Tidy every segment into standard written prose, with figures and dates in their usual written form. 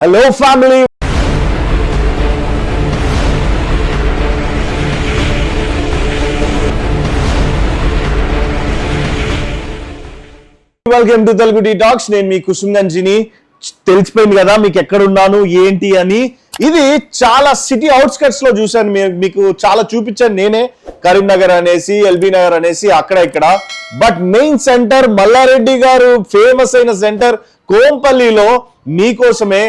Hello family. Welcome to Telugu tea talks. నేను మీ కుసుంగంజిని. తెలిసిపోయింది కదా మీకు ఎక్కడున్నాను ఏంటి అని. ఇది చాలా సిటీ అవుట్స్కట్స్ లో చూశాను, మీకు చాలా చూపించాను నేనే. కరీంనగర్ అనేసి, ఎల్బీ నగర్ అనేసి, అక్కడ ఇక్కడ. బట్ మెయిన్ సెంటర్ మల్లారెడ్డి గారు ఫేమస్ అయిన సెంటర్ కోంపల్లిలో మీకోసమే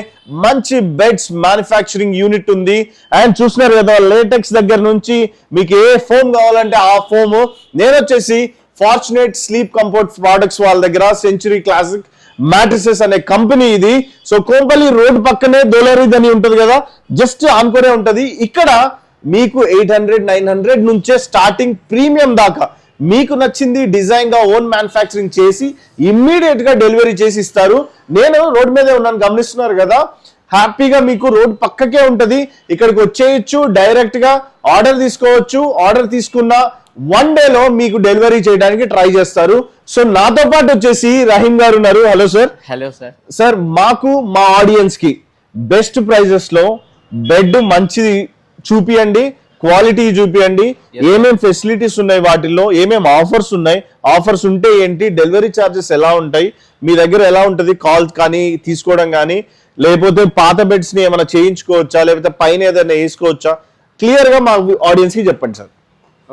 మంచి బెడ్స్ మ్యానుఫ్యాక్చరింగ్ యూనిట్ ఉంది. అండ్ చూస్తున్నారు కదా, లేటెక్స్ దగ్గర నుంచి మీకు ఏ ఫోమ్ కావాలంటే ఆ ఫోమ్. నేను వచ్చేసి ఫార్చునేట్ స్లీప్ కంఫర్ట్ ప్రొడక్ట్స్ వాళ్ళ దగ్గర సెంచురీ క్లాసిక్ మ్యాట్రిసెస్ అనే కంపెనీ ఇది. సో కోంపల్లి రోడ్ పక్కనే ధోలరీ ధని ఉంటది కదా, జస్ట్ ఆనుకునే ఉంటది. ఇక్కడ మీకు 800-900 నుంచే స్టార్టింగ్ ప్రీమియం దాకా మీకు నచ్చింది డిజైన్ గా ఓన్ మ్యానుఫ్యాక్చరింగ్ చేసి ఇమ్మీడియట్ గా డెలివరీ చేసి ఇస్తారు. నేను రోడ్ మీదే ఉన్నాను, గమనిస్తున్నారు కదా. హ్యాపీగా మీకు రోడ్ పక్కకే ఉంటది, ఇక్కడికి వచ్చేయచ్చు, డైరెక్ట్ గా ఆర్డర్ తీసుకోవచ్చు. ఆర్డర్ తీసుకున్న 1 డేలో మీకు డెలివరీ చేయడానికి ట్రై చేస్తారు. సో నాతో పాటు వచ్చేసి రహీం గారు ఉన్నారు. Hello sir. Hello sir. Sir, మాకు మా ఆడియన్స్ కి బెస్ట్ ప్రైజెస్ లో బెడ్ మంచిది చూపియండి, క్వాలిటీ చూపియండి. ఏమేం ఫెసిలిటీస్ ఉన్నాయి, వాటిల్లో ఏమేం ఆఫర్స్ ఉన్నాయి, ఆఫర్స్ ఉంటే ఏంటి, డెలివరీ ఛార్జెస్ ఎలా ఉంటాయి, మీ దగ్గర ఎలా ఉంటుంది, కాల్ కానీ తీసుకోవడం కానీ, లేకపోతే పాత బెడ్స్ ని ఏమైనా చేయించుకోవచ్చా, లేకపోతే పైన ఏదైనా వేసుకోవచ్చా, క్లియర్ గా మా ఆడియన్స్ కి చెప్పండి సార్.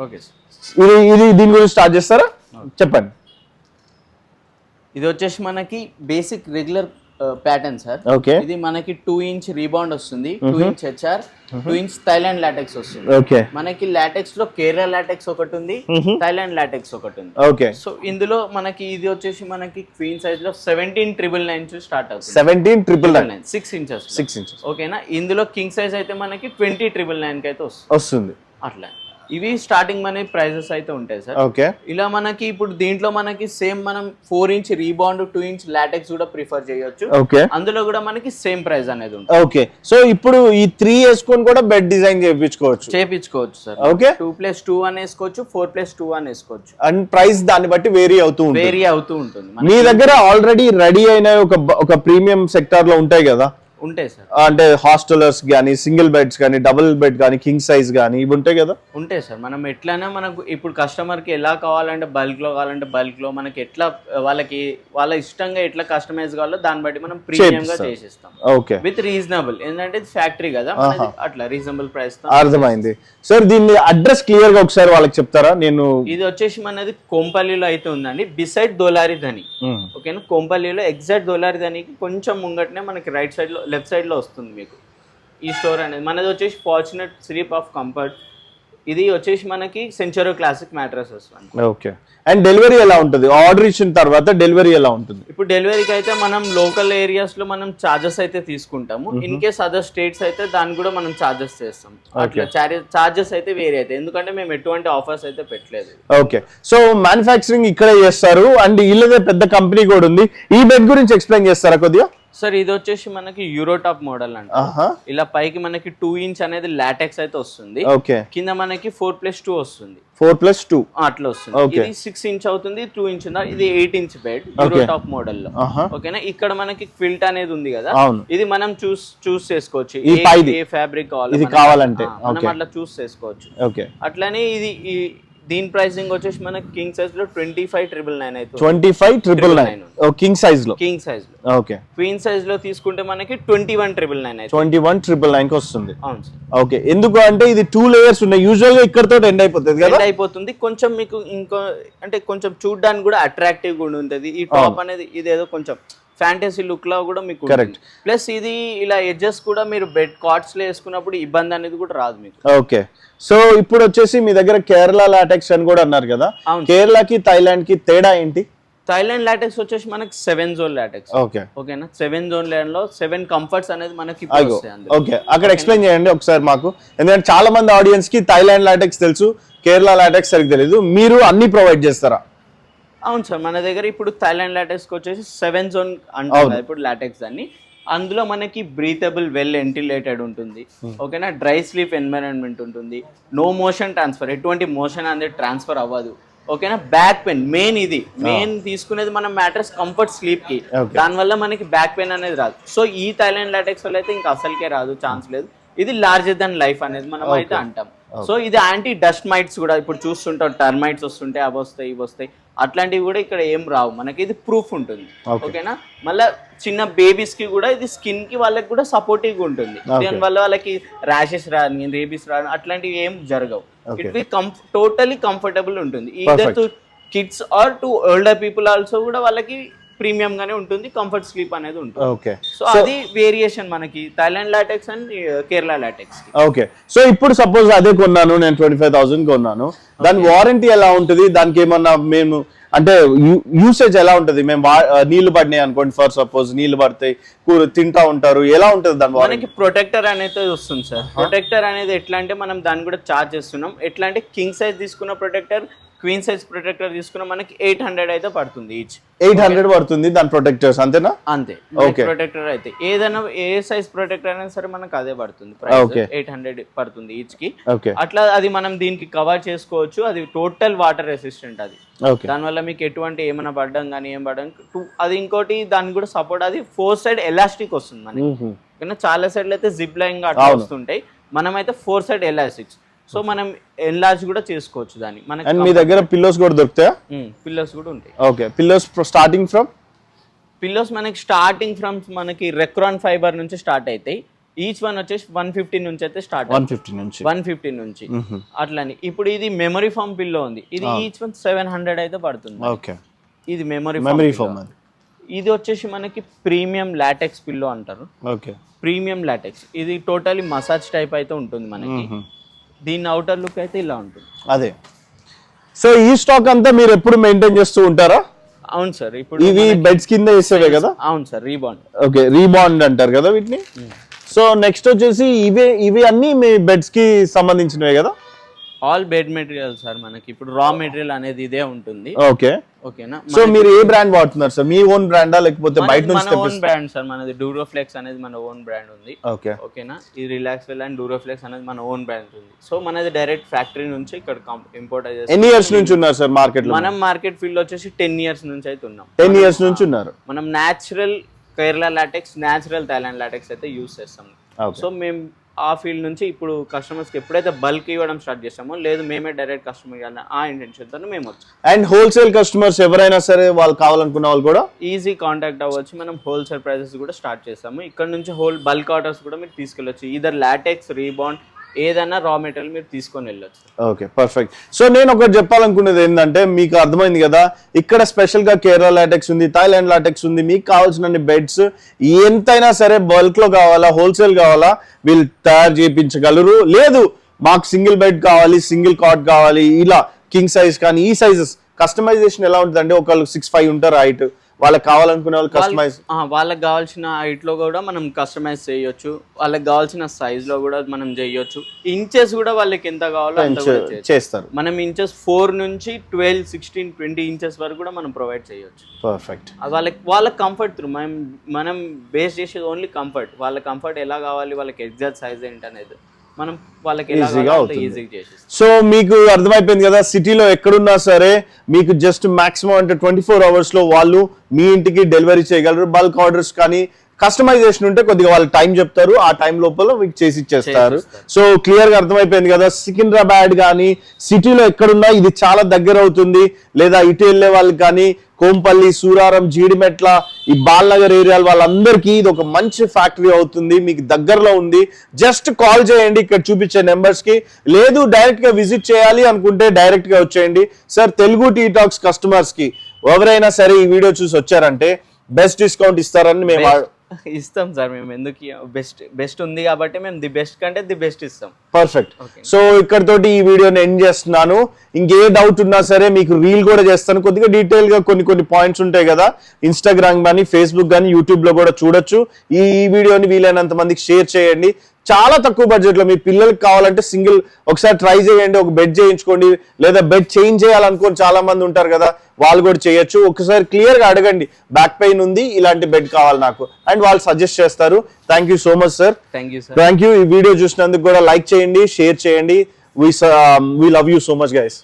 Okay sir. ఇది దీని గురించి స్టార్ట్ చేస్తారా? చెప్పండి. ఇది వచ్చేసి మనకి basic regular pattern sir. Okay. ఇది మనకి 2 ఇంచ్ రీబౌండ్ వస్తుంది, 2 inch HR, 2 inch Thailand LaTeX వస్తుంది. ఓకే. మనకి లాటెక్స్ లో కేరళ లాటెక్స్ ఒకటి ఉంది, థైలాండ్ లాటెక్స్ ఒకటి ఉంది. ఓకే. సో ఇందులో మనకి ఇది వచ్చేసి మనకి క్వీన్ సైజ్ లో 17,999 స్టార్ట్ అవుతుంది. 17,999 6 ఇంచెస్. 6 ఇంచెస్. ఓకేనా. ఇందులో కింగ్ సైజ్ అయితే మనకి 20,999 కి అయితే వస్తుంది. అట్లా ఇవి స్టార్టింగ్ మన ప్రైజెస్ అయితే ఉంటాయి సార్. ఓకే. ఇలా మనకి ఇప్పుడు దీంట్లో మనకి సేమ్ మనం 4 ఇంచ్ రీబౌండ్, 2 ఇంచ్ లాటెక్స్ కూడా ప్రిఫర్ చేయొచ్చు. ఓకే. అందులో కూడా మనకి సేమ్ ప్రైస్ అనేది ఉంటుంది. ఓకే. సో ఇప్పుడు ఈ 3 వేసుకొని కూడా బెడ్ డిజైన్ చేయించుకోవచ్చు సార్. ఓకే. 2+2 అని వేసుకోవచ్చు, 4+2 అని వేసుకోవచ్చు. అండ్ ప్రైస్ దాన్ని బట్టి వేరీ అవుతూ ఉంటుంది. మీ దగ్గర ఆల్రెడీ రెడీ అయిన ఒక ప్రీమియం సెక్టార్ లో ఉంటాయి కదా, ఉంటాయి సార్. అంటే హాస్టలర్స్ కానీ, సింగిల్ బెడ్స్ కానీ, డబుల్ బెడ్ కానీ, కింగ్ సైజ్ కానీ, ఇవి ఉంటాయి కదా. ఉంటాయి సార్. మనం ఎట్లైనా మనకు ఇప్పుడు కస్టమర్ కి ఎలా కావాలంటే బల్క్ లో కావాలంటే బల్క్ లో, మనకి ఎట్లా వాళ్ళ ఇష్టంగా ఎట్లా కస్టమైజ్ కావాలో దాన్ని బట్టి మనం ప్రీమియం గా చేసిస్తాం. ఓకే. విత్ రీజనబుల్, ఏంటంటే ఇది ఫ్యాక్టరీ కదా, అట్లా రీజనబుల్ ప్రైస్. అర్థమైంది సార్. దీన్ని అడ్రస్ క్లియర్ గా ఒకసారి వాళ్ళకి చెప్తారా? ఇది వచ్చేసి మనది కోంపల్లిలో అయితే ఉందండి, బిసైడ్ ధోలారీ ధని. ఓకేనా. కోంపల్లిలో ఎగ్జాక్ట్ ధోలారీ ధనికి కొంచెం ముంగటనే మనకి రైట్ సైడ్ లో, లెఫ్ట్ సైడ్ లో వస్తుంది మీకు ఈ స్టోర్ అనేది. మనది వచ్చేసి ఫార్చునేట్ స్లీప్ ఆఫ్ కంఫర్ట్. ఇది వచ్చేసి మనకి సెంచురో క్లాసిక్ మ్యాట్రస్ వస్తుంది. ఓకే. అండ్ డెలివరీ ఎలా ఉంటుంది? ఆర్డర్ ఇచ్చిన తర్వాత డెలివరీ ఎలా ఉంటుంది? ఇప్పుడు డెలివరీకి అయితే మనం లోకల్ ఏరియాస్ లో మనం చార్జెస్ అయితే తీసుకుంటాము. ఇన్ కేస్ అదర్ స్టేట్స్ అయితే దాన్ని కూడా మనం చార్జెస్ చేస్తాం. అట్లా చార్జెస్ అయితే వేరే అయితే, ఎందుకంటే మేము ఎటువంటి ఆఫర్స్ అయితే పెట్టలేదు. ఓకే. సో మ్యానుఫ్యాక్చరింగ్ ఇక్కడే చేస్తారు. అండ్ వీళ్ళదే పెద్ద కంపెనీ కూడా ఉంది. ఈ బెడ్ గురించి ఎక్స్ప్లెయిన్ చేస్తారా కొద్దిగా? సార్, ఇది వచ్చేసి మనకి యూరోటాప్ మోడల్ అంట. ఇలా పైకి మనకి 2 ఇంచ్ అనేది లాటెక్స్ అయితే వస్తుంది. కింద మనకి 4+2 వస్తుంది. 4+2 అట్లా వస్తుంది. ఇది 6 ఇంచ్ అవుతుంది, 2 ఇంచ్. ఇది 8 ఇంచ్ బెడ్ యూరోటాప్ మోడల్ లో. ఓకేనా. ఇక్కడ మనకి క్విల్ట్ అనేది ఉంది కదా, ఇది మనం చూస్ చేసుకోవచ్చు. ఏ ఫ్యాబ్రిక్ కావాలంటే మనం అట్లా చూస్ చేసుకోవచ్చు. అట్లానే ఇది దీని ప్రైసింగ్ వచ్చేసి మనకి కింగ్ సైజ్ లో 25,999 అయితే 25,999 కింగ్ సైజ్ లో. ఓకే. క్వీన్ సైజ్ లో తీసుకుంటే మనకి 21,999 అయితే 21,999 కి వస్తుంది. అవును సార్. ఓకే. ఎందుకు అంటే ఇది 2 లేయర్స్ ఉన్నాయి. యూజువల్ గా ఇక్కడతో ఎండ్ అయిపోతుంది కదా. అయిపోతుంది. కొంచెం మీకు ఇంకో అంటే కొంచెం చూడడానికి కూడా అట్రాక్టివ్ గా ఉంటుంది. ఈ టాప్ అనేది ఇదేదో కొంచెం ఫ్యాంటసీ లుక్ లో కూడా మీకు. కరెక్ట్. ప్లస్ ఇది ఇలా ఎడ్జెస్ కూడా మీరు బెడ్ కాట్స్ లో వేసుకున్నప్పుడు ఇబ్బంది అనేది కూడా రాదు మీకు. ఓకే. సో ఇప్పుడు వచ్చేసి మీ దగ్గర కేరళ లాటెక్స్ అని కూడా అన్నారు కదా, కేరళకి థైలాండ్ కి తేడా ఏంటి? థైలాండ్ లాటెక్స్ వచ్చేసి మనకి 7 జోన్ లాటెక్స్. ఓకేనా. 7 జోన్ ల్యాండ్ లో 7 కంఫర్ట్స్ అనేది మనకి. ఓకే. అక్కడ ఎక్స్ప్లెయిన్ చేయండి ఒకసారి మాకు, ఎందుకంటే చాలా మంది ఆడియన్స్ కి థైలాండ్ లాటెక్స్ తెలుసు, కేరళ లాటెక్స్ సరిగ్గా తెలియదు. మీరు అన్ని ప్రొవైడ్ చేస్తారా? అవును సార్. మన దగ్గర ఇప్పుడు థైలాండ్ లాటెక్స్ వచ్చేసి 7 జోన్ అంటారు ఇప్పుడు లాటెక్స్ అని. అందులో మనకి బ్రీతబుల్, వెల్ వెంటిలేటెడ్ ఉంటుంది. ఓకేనా. డ్రై స్లీప్ ఎన్వైరన్మెంట్ ఉంటుంది. నో మోషన్ ట్రాన్స్ఫర్, ఎటువంటి మోషన్ అనేది ట్రాన్స్ఫర్ అవ్వదు. ఓకేనా. బ్యాక్ పెయిన్ మెయిన్ తీసుకునేది మనం మ్యాట్రెస్ కంఫర్ట్ స్లీప్ కి, దానివల్ల మనకి బ్యాక్ పెయిన్ అనేది రాదు. సో ఈ థైలాండ్ లాటెక్స్ వల్ల అయితే ఇంకా అసలుకే రాదు, ఛాన్స్ లేదు. ఇది లార్జర్ దాన్ లైఫ్ అనేది మనం అయితే అంటాం. సో ఇది యాంటీ డస్ట్ మైట్స్ కూడా, ఇప్పుడు చూస్తుంటాం టర్మైట్స్ వస్తుంటే అవి వస్తాయి ఇవి వస్తాయి, అట్లాంటివి కూడా ఇక్కడ ఏం రావు మనకి. ఇది ప్రూఫ్ ఉంటుంది, ఓకేనా. మళ్ళీ చిన్న బేబీస్ కి కూడా ఇది స్కిన్ కి వాళ్ళకి కూడా సపోర్టివ్ ఉంటుంది. దీనివల్ల వాళ్ళకి ర్యాషెస్ రాని, రేబీస్ రాని అట్లాంటివి ఏం జరగవు. ఇట్ బి టోటలీ కంఫర్టబుల్ ఉంటుంది. Either to kids or to older people also కూడా వాళ్ళకి ప్రీమియం గానే ఉంటుంది, కంఫర్ట్ స్లీప్ అనేది ఉంటుంది. ఓకే, సో అది వేరియేషన్ మనకి Thailand latex and Kerala latex. Okay, so ఇప్పుడు సపోజ్ అదే కొన్నాను నేను 25,000 కొన్నాను, దాని వారంటీ ఎలా ఉంటుంది? దానికి ఏమన్నా మేము అంటే యూసేజ్ ఎలా ఉంటుంది? మేము నీళ్లు పడినాయి అనుకోండి, ఫర్ సపోజ్ నీళ్లు పడతాయి, తింటా ఉంటారు, ఎలా ఉంటుంది దాని? మనకి ప్రొటెక్టర్ అనేది వస్తుంది సార్. ప్రొటెక్టర్ అనేది ఎట్లా అంటే మనం దాన్ని కూడా చార్జ్ చేస్తున్నాం. ఎట్లా అంటే కింగ్ సైజ్ తీసుకున్న ప్రొటెక్టర్, క్వీన్ సైజ్ ప్రొటెక్టర్ తీసుకున్న మనకి 800 అయితే పడుతుంది ఈచ్. 800 పడుతుంది దాని ప్రొటెక్టర్స్, అంతేనా? అంతే. ప్రొటెక్టర్ అయితే ఏదైనా ఏ సైజ్ ప్రొటెక్టర్ అయినా సరే మనకు అదే పడుతుంది, 800 పడుతుంది ఈచ్ కి. అట్లా అది మనం దీనికి కవర్ చేసుకోవచ్చు. అది టోటల్ వాటర్ రెసిస్టెంట్ అది. దానివల్ల మీకు ఎటువంటి ఏమైనా పడడం కానీ ఏం పడడం. అది ఇంకోటి దానికి కూడా సపోర్ట్, అది 4 సైడ్ ఎలాస్టిక్ వస్తుంది మనకి. చాలా సైడ్లు అయితే జిప్ లైన్ గా అట్లా వస్తుంటాయి, మనమైతే 4 సైడ్ ఎలాస్టిక్స్. సో మనం ఎన్లార్జ్ కూడా చేసుకోవచ్చు దాన్ని. మనకి మీ దగ్గర పిల్లోస్ కూడా దొరుకుతాయా? పిల్లోస్ కూడా ఉంటాయి. ఓకే, పిల్లోస్ స్టార్టింగ్ ఫ్రమ్ మనకి రెక్రాన్ ఫైబర్ నుంచి స్టార్ట్ అవుతాయి. ఈచ్ వన్ వచ్చేసి 150 నుంచి అయితే స్టార్ట్. 150 నుంచి అట్లని. ఇప్పుడు ఇది మెమరీ ఫామ్ పిల్లో ఉంది, ఇది ఈచ్ వన్ 700 అయితే పడుతుంది. ఓకే, ఇది మెమరీ ఫామ్. ఇది వచ్చేసి మనకి ప్రీమియం లాటెక్స్ పిల్లో అంటారు. Okay, premium LaTeX. ఇది టోటలీ మసాజ్ టైప్ అయితే ఉంటుంది మనకి. దీని అవుటర్ లుక్ అయితే ఇలా ఉంటుంది. అదే. సో ఈ స్టాక్ అంతా మీరు ఎప్పుడు మెయింటైన్ చేస్తూ ఉంటారా? అవును సార్. ఇప్పుడు ఇవి బెడ్స్ కింద వేసేవే కదా? అవును సార్, రీబాండ్. ఓకే, రీబాండ్ అంటారు కదా వీటిని. సో నెక్స్ట్ వచ్చేసి ఇవి అన్ని మీ బెడ్స్ కి సంబంధించినవే కదా? All bed material sir. మనకి ఇప్పుడు రా మెటీరియల్ అనేది ఇదే ఉంటుంది. ఓకే, ఓకేనా. సో మీరు ఏ బ్రాండ్ వాడుతున్నారు సార్? మీ ఓన్ బ్రాండా లేకపోతే బయట నుంచి? మన ఓన్ బ్రాండ్ సార్. మనది డూరోఫ్లెక్స్ అనేది మన ఓన్ బ్రాండ్ ఉంది. ఓకే, ఓకేనా. ఈ రిలాక్స్ వెల్ అండ్ డూరోఫ్లెక్స్ అనేది మన ఓన్ బ్రాండ్ ఉంది. సో మనది డైరెక్ట్ ఫ్యాక్టరీ నుంచి ఇక్కడ ఇంపోర్ట్ అయ్యేది. ఎన్ని ఇయర్స్ నుంచి ఉన్నారు సార్ మార్కెట్ లో? మనం మార్కెట్ ఫీల్డ్ వచ్చేసి 10 ఇయర్స్ నుంచి అయితే ఉన్నాం. 10 ఇయర్స్ నుంచి ఉన్నారు. మనం natural Kerala LaTeX, natural Thailand LaTeX అయితే యూజ్ చేస్తాం. సో మేము ఆ ఫీల్డ్ నుంచి ఇప్పుడు కస్టమర్స్కి ఎప్పుడైతే బల్క్ ఇవ్వడం స్టార్ట్ చేస్తామో, లేదు మేమే డైరెక్ట్ కస్టమర్ ఇవ్వాలని ఆ ఇంటెన్షన్తో మేము వచ్చాం. అండ్ హోల్సేల్ కస్టమర్స్ ఎవరైనా సరే వాళ్ళు కావాలనుకున్న వాళ్ళు కూడా ఈజీ కాంటాక్ట్ అవ్వచ్చు. మనం హోల్సేల్ ప్రైసెస్ కూడా స్టార్ట్ చేస్తాము. ఇక్కడ నుంచి బల్క్ ఆర్డర్స్ కూడా మీరు తీసుకెళ్ళొచ్చు. ఈదర్ లాటెక్స్, రీబాండ్, ఏదైనా రా మెటీరియల్ మీరు తీసుకొని వెళ్ళొచ్చు. Okay, perfect. సో నేను ఒకటి చెప్పాలనుకునేది ఏంటంటే, మీకు అర్థమైంది కదా, ఇక్కడ స్పెషల్ గా కేరళ లాటెక్స్ ఉంది, థాయిలాండ్ లాటెక్స్ ఉంది. మీకు కావాల్సిన బెడ్స్ ఎంతైనా సరే బల్క్ లో కావాలా, హోల్సేల్ కావాలా, వీళ్ళు తయారు చేయించగలరు. లేదు మాకు సింగిల్ బెడ్ కావాలి, సింగిల్ కాట్ కావాలి, ఇలా కింగ్ సైజ్ కానీ ఈ సైజెస్ కస్టమైజేషన్ ఎలా ఉంటుంది అంటే, ఒకళ్ళు 6'5" ఉంటారు హైట్, వాళ్ళకి కావాలనుకునే వాళ్ళు కస్టమైజ్, వాళ్ళకి కావాల్సిన హైట్ లో కూడా మనం కస్టమైజ్ చేయొచ్చు. వాళ్ళకి కావాల్సిన సైజ్ లో కూడా మనం చేయొచ్చు. ఇంచెస్ కూడా వాళ్ళకి ఎంత కావాలో అంత చేస్తారు. మనం ఇంచెస్ 4 నుంచి 12, 16, 20 ఇంచెస్ వరకు కూడా మనం ప్రొవైడ్ చేయొచ్చు. పర్ఫెక్ట్. వాళ్ళ కంఫర్ట్ త్రూ మనం బేస్ చేసేది ఓన్లీ కంఫర్ట్. వాళ్ళ కంఫర్ట్ ఎలా కావాలి, వాళ్ళకి ఎగ్జాక్ట్ సైజ్ ఏంటి అనేది మనం వాళ్ళకి ఈజీగా చేసేస్తాం. సో మీకు అర్థమైపోయింది కదా, సిటీలో ఎక్కడున్నా సరే మీకు జస్ట్ మాక్సిమం అంటే 24 hours లో వాళ్ళు మీ ఇంటికి డెలివరీ చేయగలరు. బల్క్ ఆర్డర్స్ కానీ కస్టమైజేషన్ ఉంటే కొద్దిగా వాళ్ళు టైం చెప్తారు, ఆ టైం లోపల మీకు చేసి ఇచ్చేస్తారు. సో క్లియర్ గా అర్థమైపోయింది కదా. సికింద్రాబాద్ కానీ సిటీలో ఎక్కడున్నా ఇది చాలా దగ్గర అవుతుంది. లేదా ఇటు వెళ్ళే వాళ్ళకి కానీ కోంపల్లి, సూరారం, జీడిమెట్ల, ఈ బాల్నగర్ ఏరియాల వాళ్ళందరికీ ఇది ఒక మంచి ఫ్యాక్టరీ అవుతుంది. మీకు దగ్గరలో ఉంది. జస్ట్ కాల్ చేయండి ఇక్కడ చూపించే నెంబర్స్ కి. లేదు డైరెక్ట్ గా విజిట్ చేయాలి అనుకుంటే డైరెక్ట్ గా వచ్చేయండి. Sir Telugu tea talks customers కి ఎవరైనా సరే ఈ వీడియో చూసి వచ్చారంటే బెస్ట్ డిస్కౌంట్ ఇస్తారని మేము ఇస్తాం సార్. మేము ఎందుకు బెస్ట్ ఉంది కాబట్టి మేము ది బెస్ట్ కంటే ది బెస్ట్ ఇస్తాం. పర్ఫెక్ట్. సో ఇక్కడతోటి ఈ వీడియోని ఎండ్ చేస్తున్నాను. ఇంకే డౌట్ ఉన్నా సరే మీకు రీల్ కూడా చేస్తాను. కొద్దిగా డీటెయిల్ గా కొన్ని పాయింట్స్ ఉంటాయి కదా, ఇన్స్టాగ్రామ్ కానీ ఫేస్బుక్ కానీ యూట్యూబ్ లో కూడా చూడొచ్చు. ఈ వీడియోని వీలైనంత మందికి షేర్ చేయండి. చాలా తక్కువ బడ్జెట్ లో మీ పిల్లలకి కావాలంటే సింగిల్ ఒకసారి ట్రై చేయండి, ఒక బెడ్ చేయించుకోండి. లేదా బెడ్ చేంజ్ చేయాలనుకోని చాలా మంది ఉంటారు కదా, వాళ్ళు కూడా చేయొచ్చు. ఒకసారి క్లియర్ గా అడగండి, బ్యాక్ పెయిన్ ఉంది, ఇలాంటి బెడ్ కావాలి నాకు, అండ్ వాళ్ళు సజెస్ట్ చేస్తారు. Thank you so much sir. Thank you. ఈ వీడియో చూసినందుకు కూడా లైక్ చేయండి, షేర్ చేయండి. We love you so much guys.